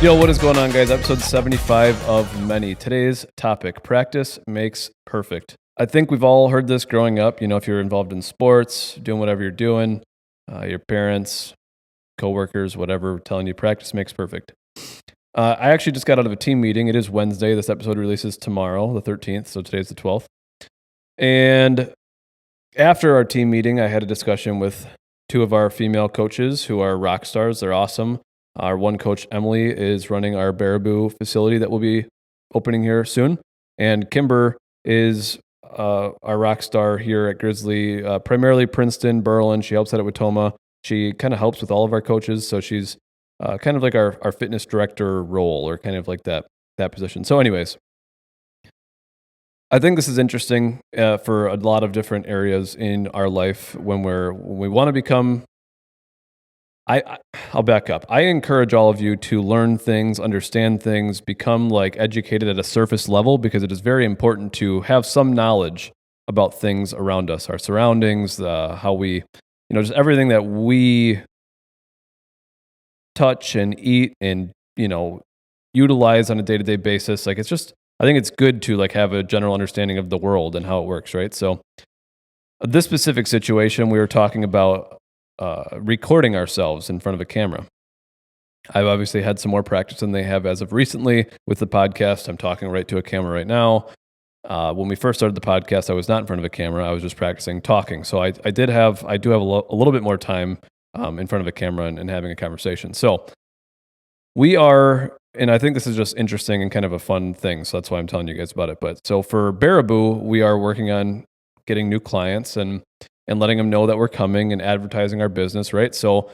Yo, what is going on, guys? Episode 75 of many. Today's topic, practice makes perfect. I think we've all heard this growing up. You know, if you're involved in sports, doing whatever you're doing, your parents, coworkers, whatever, telling you practice makes perfect. I actually just got out of a team meeting. It is Wednesday. This episode releases tomorrow, the 13th, so today's the 12th. And after our team meeting, I had a discussion with two of our female coaches who are rock stars. They're awesome. Our one coach, Emily, is running our Baraboo facility that will be opening here soon. And Kimber is our rock star here at Grizzly, primarily Princeton, Berlin. She helps out at Watoma. She kind of helps with all of our coaches. So she's kind of like our fitness director role, or kind of like that position. So anyways, I think this is interesting for a lot of different areas in our life when we want to become. I'll back up. I encourage all of you to learn things, understand things, become like educated at a surface level, because it is very important to have some knowledge about things around us, our surroundings, how we, just everything that we touch and eat and, utilize on a day-to-day basis. Like, I think it's good to like have a general understanding of the world and how it works, right? So this specific situation, we were talking about recording ourselves in front of a camera. I've obviously had some more practice than they have as of recently with the podcast. I'm talking right to a camera right now. When we first started the podcast, I was not in front of a camera. I was just practicing talking. So I do have a little bit more time in front of a camera and having a conversation. So we are, and I think this is just interesting and kind of a fun thing. So that's why I'm telling you guys about it. But so for Baraboo, we are working on getting new clients and letting them know that we're coming and advertising our business, right? So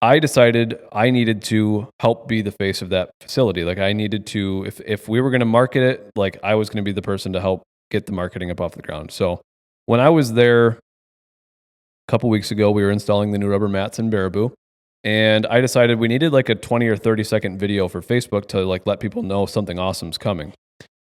I decided I needed to help be the face of that facility. Like, I needed to, if we were going to market it, like I was going to be the person to help get the marketing up off the ground. So when I was there a couple weeks ago, we were installing the new rubber mats in Baraboo, and I decided we needed like a 20 or 30 second video for Facebook to like let people know something awesome's coming.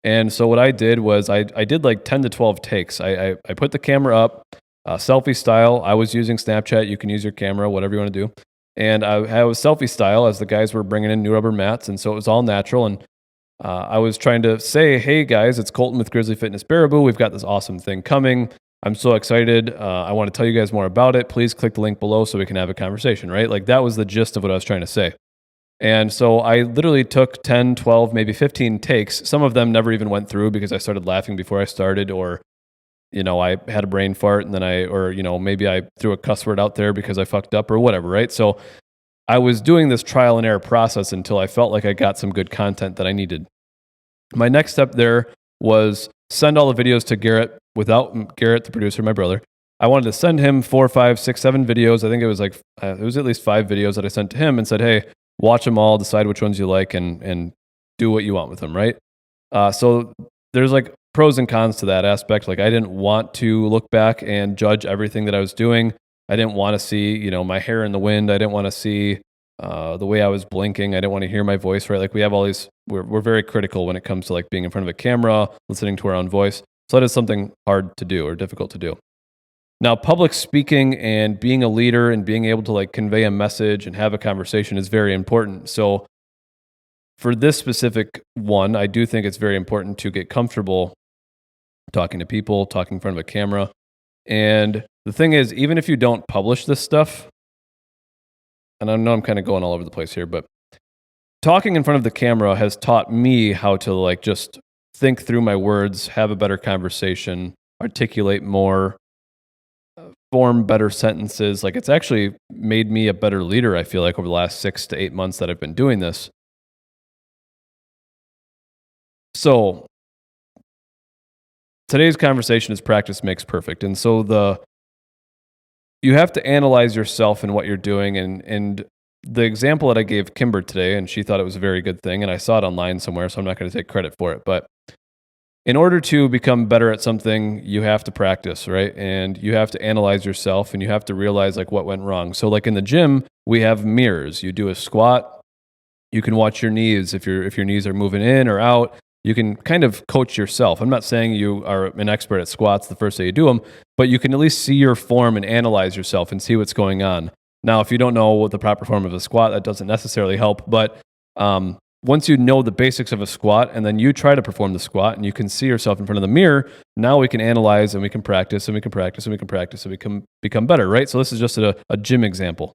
And so what I did was I did like 10 to 12 takes. I put the camera up, selfie style. I was using Snapchat. You can use your camera, whatever you want to do. And I was selfie style as the guys were bringing in new rubber mats. And so it was all natural. And I was trying to say, hey guys, it's Colton with Grizzly Fitness Baraboo. We've got this awesome thing coming. I'm so excited. I want to tell you guys more about it. Please click the link below so we can have a conversation, right? Like, that was the gist of what I was trying to say. And so I literally took 10, 12, maybe 15 takes. Some of them never even went through because I started laughing before I started, or I had a brain fart and then maybe I threw a cuss word out there because I fucked up or whatever, right? So I was doing this trial and error process until I felt like I got some good content that I needed. My next step there was send all the videos to Garrett, without Garrett, the producer, my brother. I wanted to send him 4, 5, 6, 7 videos. I think it was at least 5 videos that I sent to him and said, hey, watch them all, decide which ones you like, and do what you want with them, right? So there's like pros and cons to that aspect. Like, I didn't want to look back and judge everything that I was doing. I didn't want to see, my hair in the wind. I didn't want to see the way I was blinking. I didn't want to hear my voice, right? Like, we have all these, we're very critical when it comes to like being in front of a camera, listening to our own voice. So that is something hard to do or difficult to do. Now, public speaking and being a leader and being able to like convey a message and have a conversation is very important. So for this specific one, I do think it's very important to get comfortable talking to people, talking in front of a camera. And the thing is, even if you don't publish this stuff, and I know I'm kind of going all over the place here, but talking in front of the camera has taught me how to like just think through my words, have a better conversation, articulate more, form better sentences. Like, it's actually made me a better leader, I feel like, over the last 6 to 8 months that I've been doing this. So today's conversation is practice makes perfect. And so you have to analyze yourself and what you're doing. And the example that I gave Kimber today, and she thought it was a very good thing, and I saw it online somewhere, so I'm not going to take credit for it. But in order to become better at something, you have to practice, right? And you have to analyze yourself, and you have to realize like what went wrong. So like in the gym, we have mirrors. You do a squat, you can watch your knees. If your knees are moving in or out, you can kind of coach yourself. I'm not saying you are an expert at squats the first day you do them, but you can at least see your form and analyze yourself and see what's going on. Now, if you don't know what the proper form of a squat, that doesn't necessarily help, but Once you know the basics of a squat and then you try to perform the squat and you can see yourself in front of the mirror, now we can analyze and we can practice and we can practice and we can practice and we can become better, right? So this is just a gym example.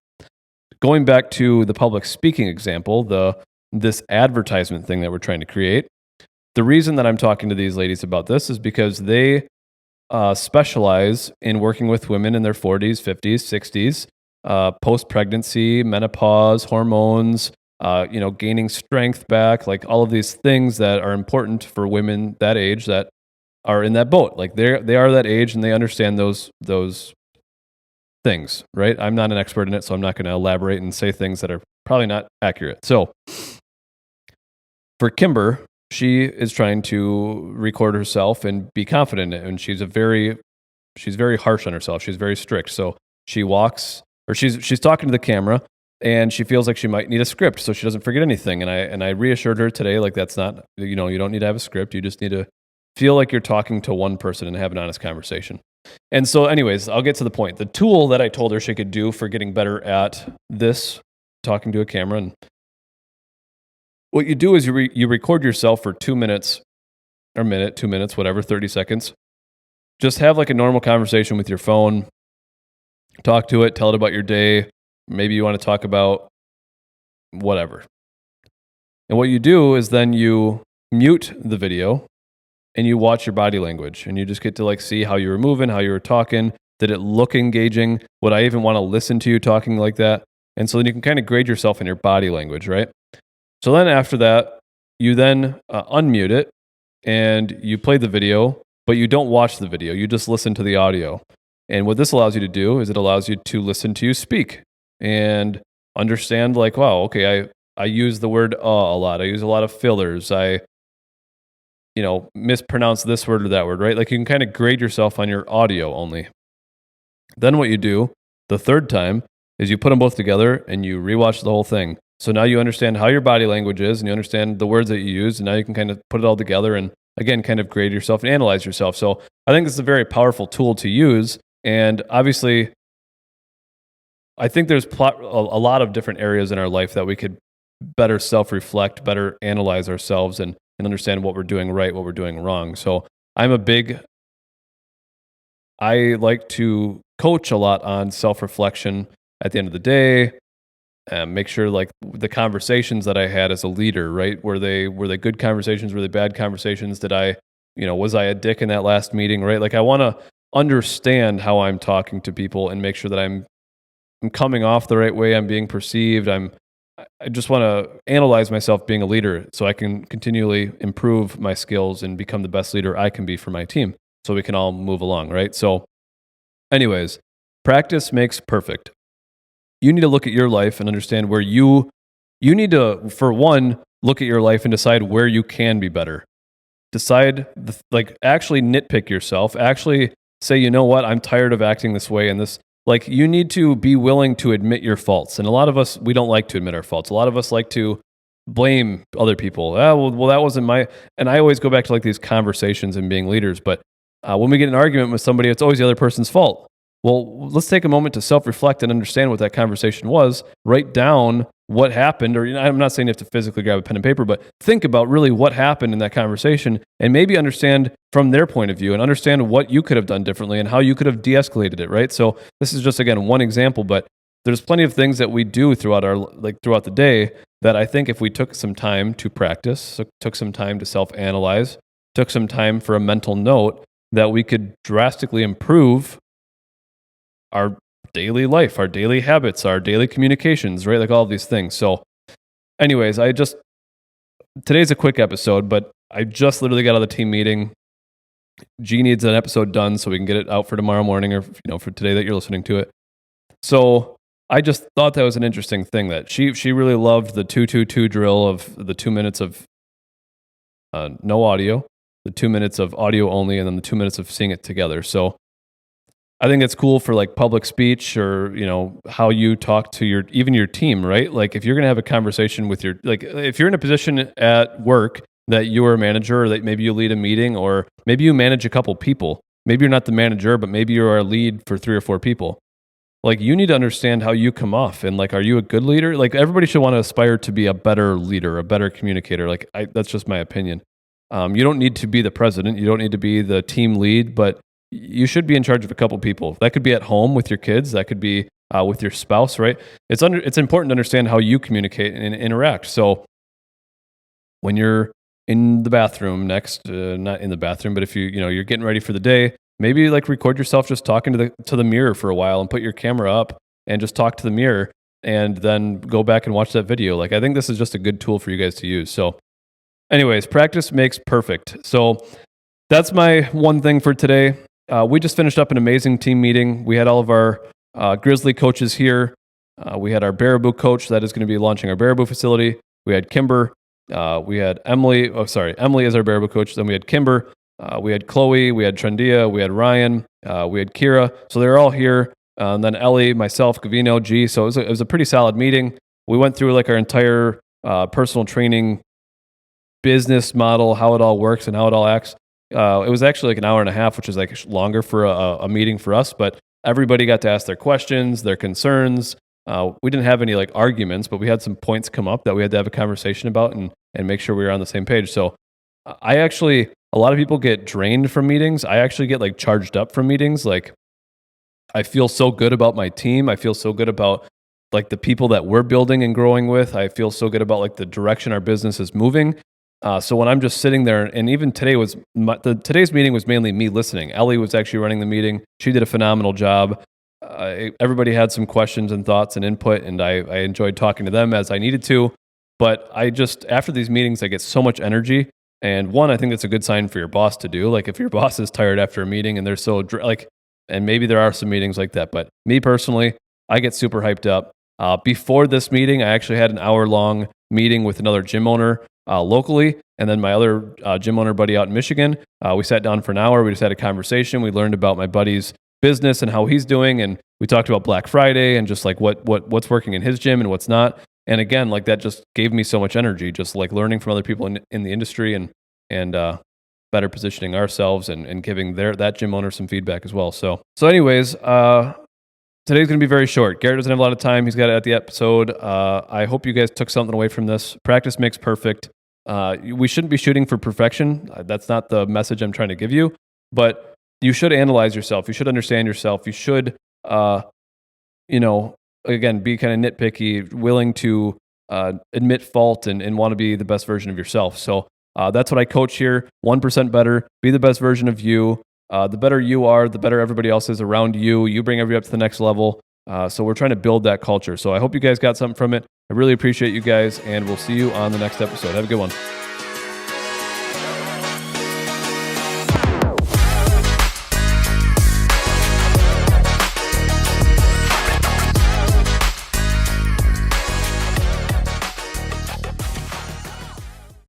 Going back to the public speaking example, this advertisement thing that we're trying to create, the reason that I'm talking to these ladies about this is because they specialize in working with women in their 40s, 50s, 60s, post-pregnancy, menopause, hormones, gaining strength back, like all of these things that are important for women that age that are in that boat. Like they are that age and they understand those things, right? I'm not an expert in it, so I'm not going to elaborate and say things that are probably not accurate. So for Kimber, she is trying to record herself and be confident in it, and she's very harsh on herself. She's very strict. So she's talking to the camera and she feels like she might need a script so she doesn't forget anything. And I reassured her today, like that's not, you don't need to have a script. You just need to feel like you're talking to one person and have an honest conversation. And so anyways, I'll get to the point. The tool that I told her she could do for getting better at this, talking to a camera, and what you do is you record yourself for 2 minutes or minute, 2 minutes, whatever, 30 seconds. Just have like a normal conversation with your phone. Talk to it, tell it about your day. Maybe you want to talk about whatever. And what you do is then you mute the video and you watch your body language and you just get to like see how you were moving, how you were talking. Did it look engaging? Would I even want to listen to you talking like that? And so then you can kind of grade yourself in your body language, right? So then after that, you then unmute it and you play the video, but you don't watch the video. You just listen to the audio. And what this allows you to do is it allows you to listen to you speak and understand like, wow, okay, I use the word a lot. I use a lot of fillers. I mispronounce this word or that word, right? Like you can kind of grade yourself on your audio only. Then what you do the third time is you put them both together and you rewatch the whole thing. So now you understand how your body language is and you understand the words that you use. And now you can kind of put it all together and again, kind of grade yourself and analyze yourself. So I think this is a very powerful tool to use. And obviously, I think there's a lot of different areas in our life that we could better self-reflect, better analyze ourselves and understand what we're doing right, what we're doing wrong. So I like to coach a lot on self-reflection at the end of the day. Make sure like the conversations that I had as a leader, right? Were they good conversations? Were they bad conversations? Was I a dick in that last meeting, right? Like I want to understand how I'm talking to people and make sure that I'm coming off the right way. I'm being perceived. I just want to analyze myself being a leader so I can continually improve my skills and become the best leader I can be for my team so we can all move along, right? So anyways, practice makes perfect. You need to look at your life and understand where you need to, for one, look at your life and decide where you can be better. Decide, actually nitpick yourself. Actually say, you know what, I'm tired of acting this way and this. Like, you need to be willing to admit your faults. And a lot of us, we don't like to admit our faults. A lot of us like to blame other people. Well, that wasn't my... And I always go back to like these conversations and being leaders. But when we get in an argument with somebody, it's always the other person's fault. Well, let's take a moment to self-reflect and understand what that conversation was. Write down what happened, or I'm not saying you have to physically grab a pen and paper, but think about really what happened in that conversation and maybe understand from their point of view and understand what you could have done differently and how you could have de-escalated it, right? So this is just, again, one example, but there's plenty of things that we do throughout the day that I think if we took some time to practice, took some time to self-analyze, took some time for a mental note, that we could drastically improve our daily life, our daily habits, our daily communications, right? Like all of these things. So anyways, today's a quick episode, but I just literally got out of the team meeting. G needs an episode done so we can get it out for tomorrow morning or, for today that you're listening to it. So I just thought that was an interesting thing that she really loved the 2-2-2 drill of the 2 minutes of no audio, the 2 minutes of audio only, and then the 2 minutes of seeing it together. So I think it's cool for like public speech or, how you talk to your team, right? Like if you're going to have a conversation with if you're in a position at work that you're a manager or that maybe you lead a meeting or maybe you manage a couple people, maybe you're not the manager, but maybe you're a lead for 3 or 4 people. like you need to understand how you come off and like, are you a good leader? Like everybody should want to aspire to be a better leader, a better communicator. Like that's just my opinion. You don't need to be the president. You don't need to be the team lead, but you should be in charge of a couple people. That could be at home with your kids. That could be with your spouse, right? It's important to understand how you communicate and interact. So when you're in the bathroom next, not in the bathroom, but if you're getting ready for the day, maybe like record yourself just talking to the mirror for a while and put your camera up and just talk to the mirror and then go back and watch that video. Like I think this is just a good tool for you guys to use. So anyways, practice makes perfect. So that's my one thing for today. We just finished up an amazing team meeting. We had all of our Grizzly coaches here. We had our Baraboo coach that is going to be launching our Baraboo facility. We had Kimber. We had Emily. Emily is our Baraboo coach. Then we had Kimber. We had Chloe. We had Trendia. We had Ryan. We had Kira. So they're all here. And then Ellie, myself, Gavino, G. So it was a pretty solid meeting. We went through like our entire personal training business model, how it all works and how it all acts. It was actually like an hour and a half, which is like longer for a meeting for us, but everybody got to ask their questions, their concerns. We didn't have any like arguments, but we had some points come up that we had to have a conversation about and make sure we were on the same page. So a lot of people get drained from meetings. I actually get like charged up from meetings. Like I feel so good about my team. I feel so good about like the people that we're building and growing with. I feel so good about like the direction our business is moving. So when I'm just sitting there, and even today's meeting was mainly me listening. Ellie was actually running the meeting. She did a phenomenal job. Everybody had some questions and thoughts and input, and I enjoyed talking to them as I needed to. But after these meetings, I get so much energy. And one, I think that's a good sign for your boss to do. Like if your boss is tired after a meeting and they're so and maybe there are some meetings like that. But me personally, I get super hyped up. Before this meeting, I actually had an hour-long meeting with another gym owner locally, and then my other gym owner buddy out in Michigan. We sat down for an hour. We just had a conversation. We learned about my buddy's business and how he's doing, and we talked about Black Friday and just like what's working in his gym and what's not. And again, like that just gave me so much energy, just like learning from other people in the industry and better positioning ourselves and giving that gym owner some feedback as well. So anyways, today's going to be very short. Garrett doesn't have a lot of time. He's got it at the episode. I hope you guys took something away from this. Practice makes perfect. We shouldn't be shooting for perfection. That's not the message I'm trying to give you. But you should analyze yourself. You should understand yourself. You should, again, be kind of nitpicky, willing to admit fault and want to be the best version of yourself. So that's what I coach here. 1% better. Be the best version of you. The better you are, the better everybody else is around you. You bring everybody up to the next level. So we're trying to build that culture. So I hope you guys got something from it. I really appreciate you guys, and we'll see you on the next episode. Have a good one.